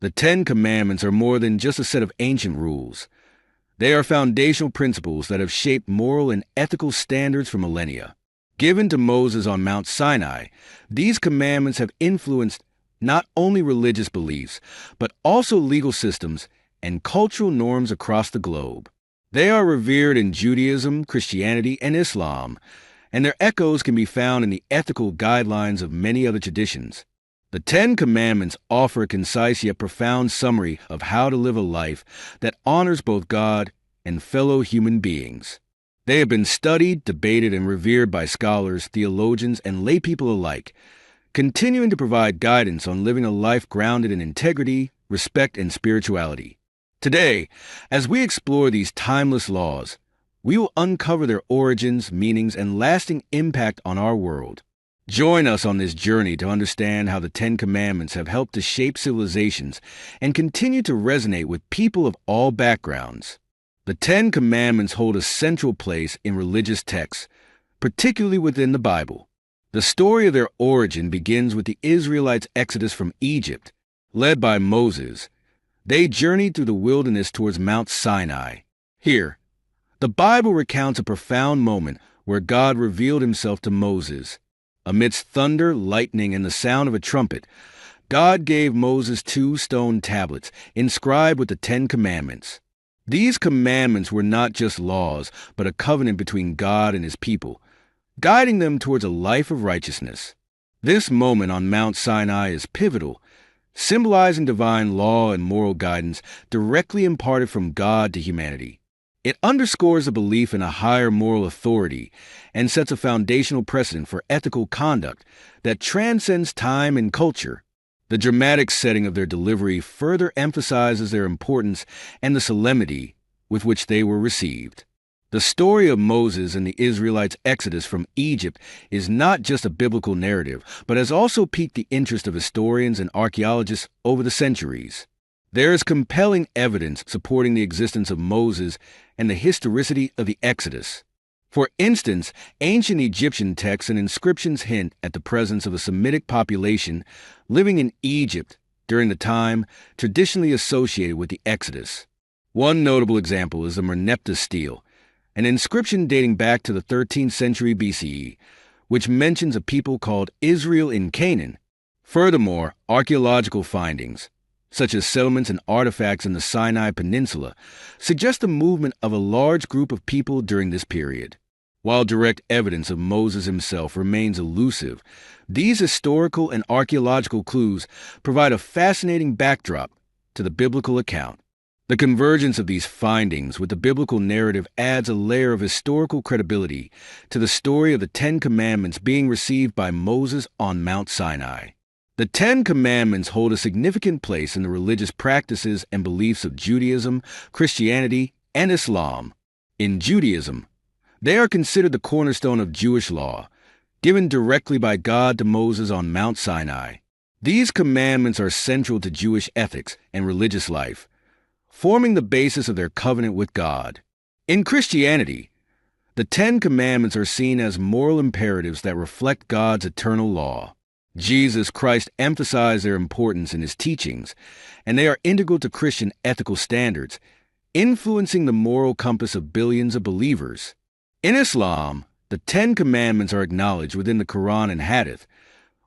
The Ten Commandments are more than just a set of ancient rules. They are foundational principles that have shaped moral and ethical standards for millennia. Given to Moses on Mount Sinai, these commandments have influenced not only religious beliefs, but also legal systems and cultural norms across the globe. They are revered in Judaism, Christianity, and Islam, and their echoes can be found in the ethical guidelines of many other traditions. The Ten Commandments offer a concise yet profound summary of how to live a life that honors both God and fellow human beings. They have been studied, debated, and revered by scholars, theologians, and laypeople alike, continuing to provide guidance on living a life grounded in integrity, respect, and spirituality. Today, as we explore these timeless laws, we will uncover their origins, meanings, and lasting impact on our world. Join us on this journey to understand how the Ten Commandments have helped to shape civilizations and continue to resonate with people of all backgrounds. The Ten Commandments hold a central place in religious texts, particularly within the Bible. The story of their origin begins with the Israelites' exodus from Egypt. Led by Moses, they journeyed through the wilderness towards Mount Sinai. Here, the Bible recounts a profound moment where God revealed himself to Moses. Amidst thunder, lightning, and the sound of a trumpet, God gave Moses 2 stone tablets inscribed with the Ten Commandments. These commandments were not just laws, but a covenant between God and his people, guiding them towards a life of righteousness. This moment on Mount Sinai is pivotal, symbolizing divine law and moral guidance directly imparted from God to humanity. It underscores a belief in a higher moral authority and sets a foundational precedent for ethical conduct that transcends time and culture. The dramatic setting of their delivery further emphasizes their importance and the solemnity with which they were received. The story of Moses and the Israelites' exodus from Egypt is not just a biblical narrative, but has also piqued the interest of historians and archaeologists over the centuries. There is compelling evidence supporting the existence of Moses and the historicity of the Exodus. For instance, ancient Egyptian texts and inscriptions hint at the presence of a Semitic population living in Egypt during the time traditionally associated with the Exodus. One notable example is the Merneptah stele, an inscription dating back to the 13th century BCE, which mentions a people called Israel in Canaan. Furthermore, archaeological findings, such as settlements and artifacts in the Sinai Peninsula, suggest the movement of a large group of people during this period. While direct evidence of Moses himself remains elusive, these historical and archaeological clues provide a fascinating backdrop to the biblical account. The convergence of these findings with the biblical narrative adds a layer of historical credibility to the story of the Ten Commandments being received by Moses on Mount Sinai. The Ten Commandments hold a significant place in the religious practices and beliefs of Judaism, Christianity, and Islam. In Judaism, they are considered the cornerstone of Jewish law, given directly by God to Moses on Mount Sinai. These commandments are central to Jewish ethics and religious life, forming the basis of their covenant with God. In Christianity, the Ten Commandments are seen as moral imperatives that reflect God's eternal law. Jesus Christ emphasized their importance in his teachings, and they are integral to Christian ethical standards, influencing the moral compass of billions of believers. In Islam, the Ten Commandments are acknowledged within the Quran and Hadith,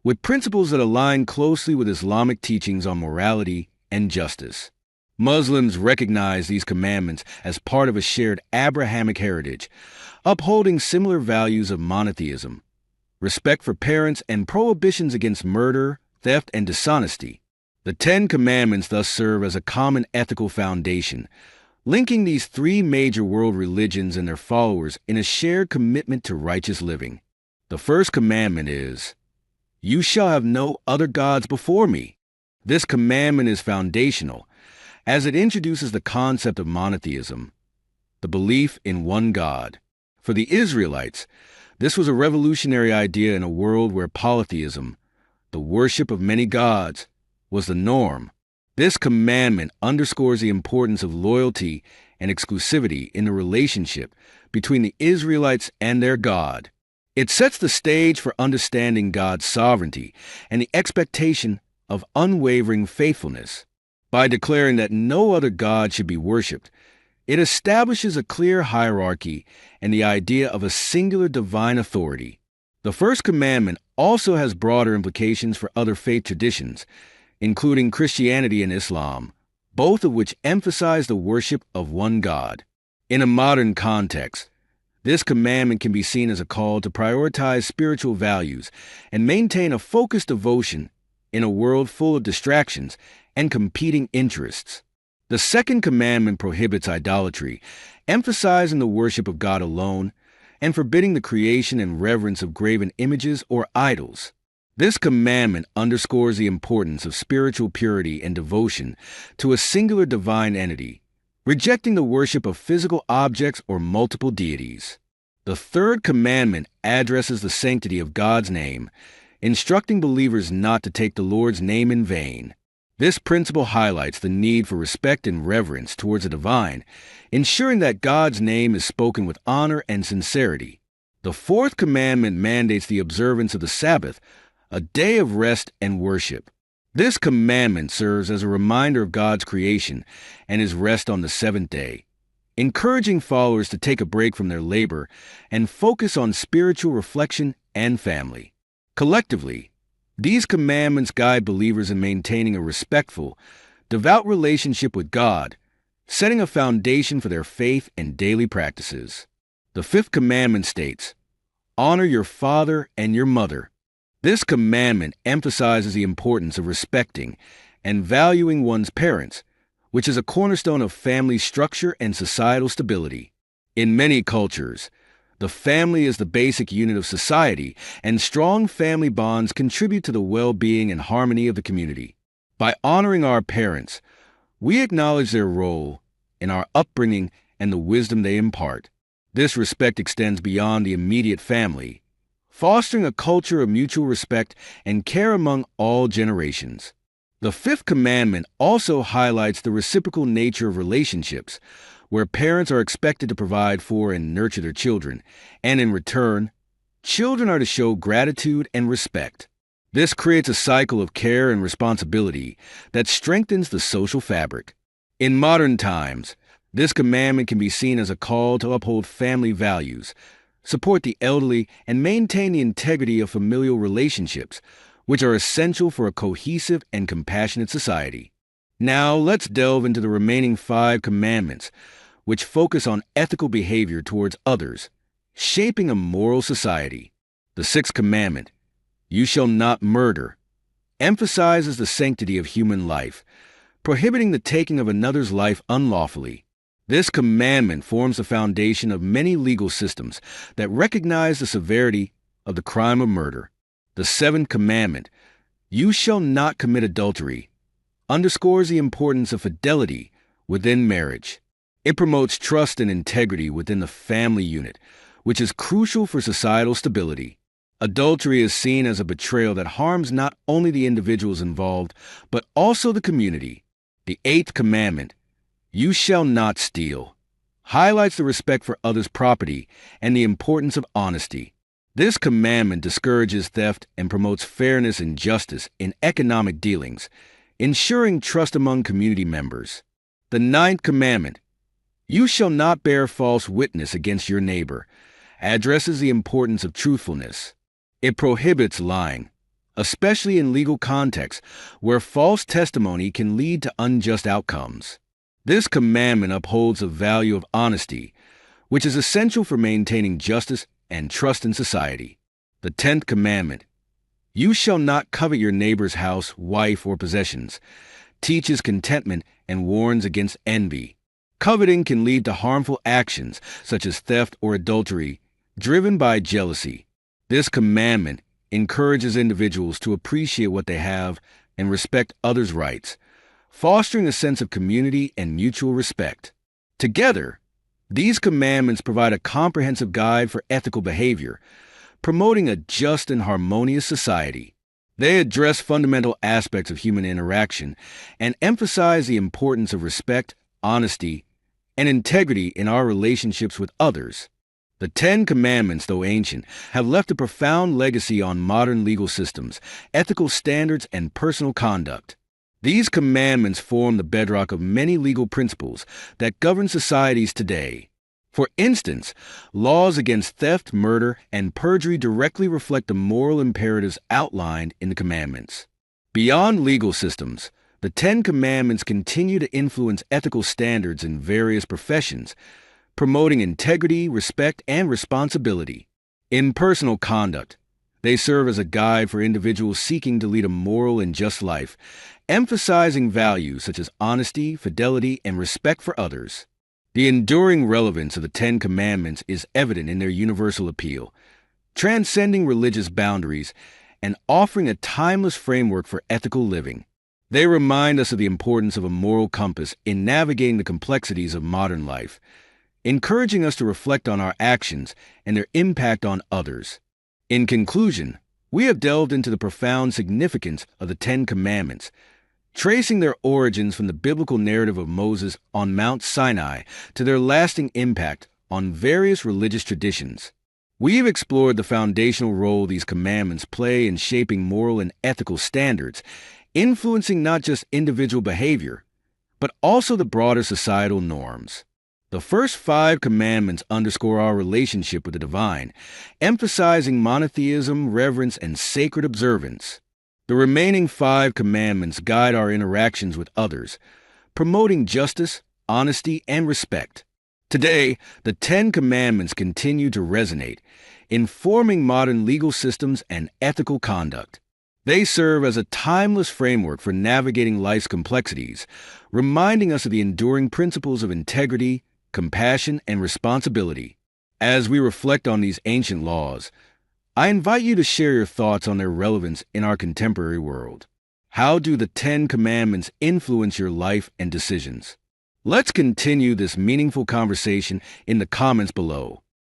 with principles that align closely with Islamic teachings on morality and justice. Muslims recognize these commandments as part of a shared Abrahamic heritage, upholding similar values of monotheism, respect for parents, and prohibitions against murder, theft, and dishonesty. The Ten Commandments thus serve as a common ethical foundation, linking these 3 major world religions and their followers in a shared commitment to righteous living. The first commandment is, "You shall have no other gods before me." This commandment is foundational, as it introduces the concept of monotheism, the belief in one God. For the Israelites, this was a revolutionary idea in a world where polytheism, the worship of many gods, was the norm. This commandment underscores the importance of loyalty and exclusivity in the relationship between the Israelites and their God. It sets the stage for understanding God's sovereignty and the expectation of unwavering faithfulness. By declaring that no other God should be worshipped, it establishes a clear hierarchy and the idea of a singular divine authority. The first commandment also has broader implications for other faith traditions, including Christianity and Islam, both of which emphasize the worship of one God. In a modern context, this commandment can be seen as a call to prioritize spiritual values and maintain a focused devotion in a world full of distractions and competing interests. The second commandment prohibits idolatry, emphasizing the worship of God alone and forbidding the creation and reverence of graven images or idols. This commandment underscores the importance of spiritual purity and devotion to a singular divine entity, rejecting the worship of physical objects or multiple deities. The third commandment addresses the sanctity of God's name, instructing believers not to take the Lord's name in vain. This principle highlights the need for respect and reverence towards the divine, ensuring that God's name is spoken with honor and sincerity. The fourth commandment mandates the observance of the Sabbath, a day of rest and worship. This commandment serves as a reminder of God's creation and His rest on the seventh day, encouraging followers to take a break from their labor and focus on spiritual reflection and family. Collectively, these commandments guide believers in maintaining a respectful, devout relationship with God, setting a foundation for their faith and daily practices. The fifth commandment states, "Honor your father and your mother." This commandment emphasizes the importance of respecting and valuing one's parents, which is a cornerstone of family structure and societal stability. In many cultures, the family is the basic unit of society, and strong family bonds contribute to the well-being and harmony of the community. By honoring our parents, we acknowledge their role in our upbringing and the wisdom they impart. This respect extends beyond the immediate family, fostering a culture of mutual respect and care among all generations. The fifth commandment also highlights the reciprocal nature of relationships, where parents are expected to provide for and nurture their children, and in return, children are to show gratitude and respect. This creates a cycle of care and responsibility that strengthens the social fabric. In modern times, this commandment can be seen as a call to uphold family values, support the elderly, and maintain the integrity of familial relationships, which are essential for a cohesive and compassionate society. Now, let's delve into the remaining 5 commandments, which focus on ethical behavior towards others, shaping a moral society. The sixth commandment, "You shall not murder," emphasizes the sanctity of human life, prohibiting the taking of another's life unlawfully. This commandment forms the foundation of many legal systems that recognize the severity of the crime of murder. The seventh commandment, "You shall not commit adultery," underscores the importance of fidelity within marriage. It promotes trust and integrity within the family unit, which is crucial for societal stability. Adultery is seen as a betrayal that harms not only the individuals involved, but also the community. The eighth commandment, "You shall not steal," highlights the respect for others' property and the importance of honesty. This commandment discourages theft and promotes fairness and justice in economic dealings, ensuring trust among community members. The ninth commandment, "You shall not bear false witness against your neighbor," addresses the importance of truthfulness. It prohibits lying, especially in legal contexts where false testimony can lead to unjust outcomes. This commandment upholds the value of honesty, which is essential for maintaining justice and trust in society. The 10th commandment, "You shall not covet your neighbor's house, wife, or possessions," teaches contentment and warns against envy. Coveting can lead to harmful actions such as theft or adultery, driven by jealousy. This commandment encourages individuals to appreciate what they have and respect others' rights, fostering a sense of community and mutual respect. Together, these commandments provide a comprehensive guide for ethical behavior, promoting a just and harmonious society. They address fundamental aspects of human interaction and emphasize the importance of respect, honesty, and integrity in our relationships with others. The 10 Commandments, though ancient, have left a profound legacy on modern legal systems, ethical standards, and personal conduct. These commandments form the bedrock of many legal principles that govern societies today. For instance, laws against theft, murder, and perjury directly reflect the moral imperatives outlined in the commandments. Beyond legal systems, the Ten Commandments continue to influence ethical standards in various professions, promoting integrity, respect, and responsibility. In personal conduct, they serve as a guide for individuals seeking to lead a moral and just life, emphasizing values such as honesty, fidelity, and respect for others. The enduring relevance of the Ten Commandments is evident in their universal appeal, transcending religious boundaries and offering a timeless framework for ethical living. They remind us of the importance of a moral compass in navigating the complexities of modern life, encouraging us to reflect on our actions and their impact on others. In conclusion, we have delved into the profound significance of the Ten Commandments, tracing their origins from the biblical narrative of Moses on Mount Sinai to their lasting impact on various religious traditions. We've explored the foundational role these commandments play in shaping moral and ethical standards, influencing not just individual behavior, but also the broader societal norms. The first 5 commandments underscore our relationship with the divine, emphasizing monotheism, reverence, and sacred observance. The remaining 5 commandments guide our interactions with others, promoting justice, honesty, and respect. Today, the Ten Commandments continue to resonate, informing modern legal systems and ethical conduct. They serve as a timeless framework for navigating life's complexities, reminding us of the enduring principles of integrity, compassion, and responsibility. As we reflect on these ancient laws, I invite you to share your thoughts on their relevance in our contemporary world. How do the Ten Commandments influence your life and decisions? Let's continue this meaningful conversation in the comments below.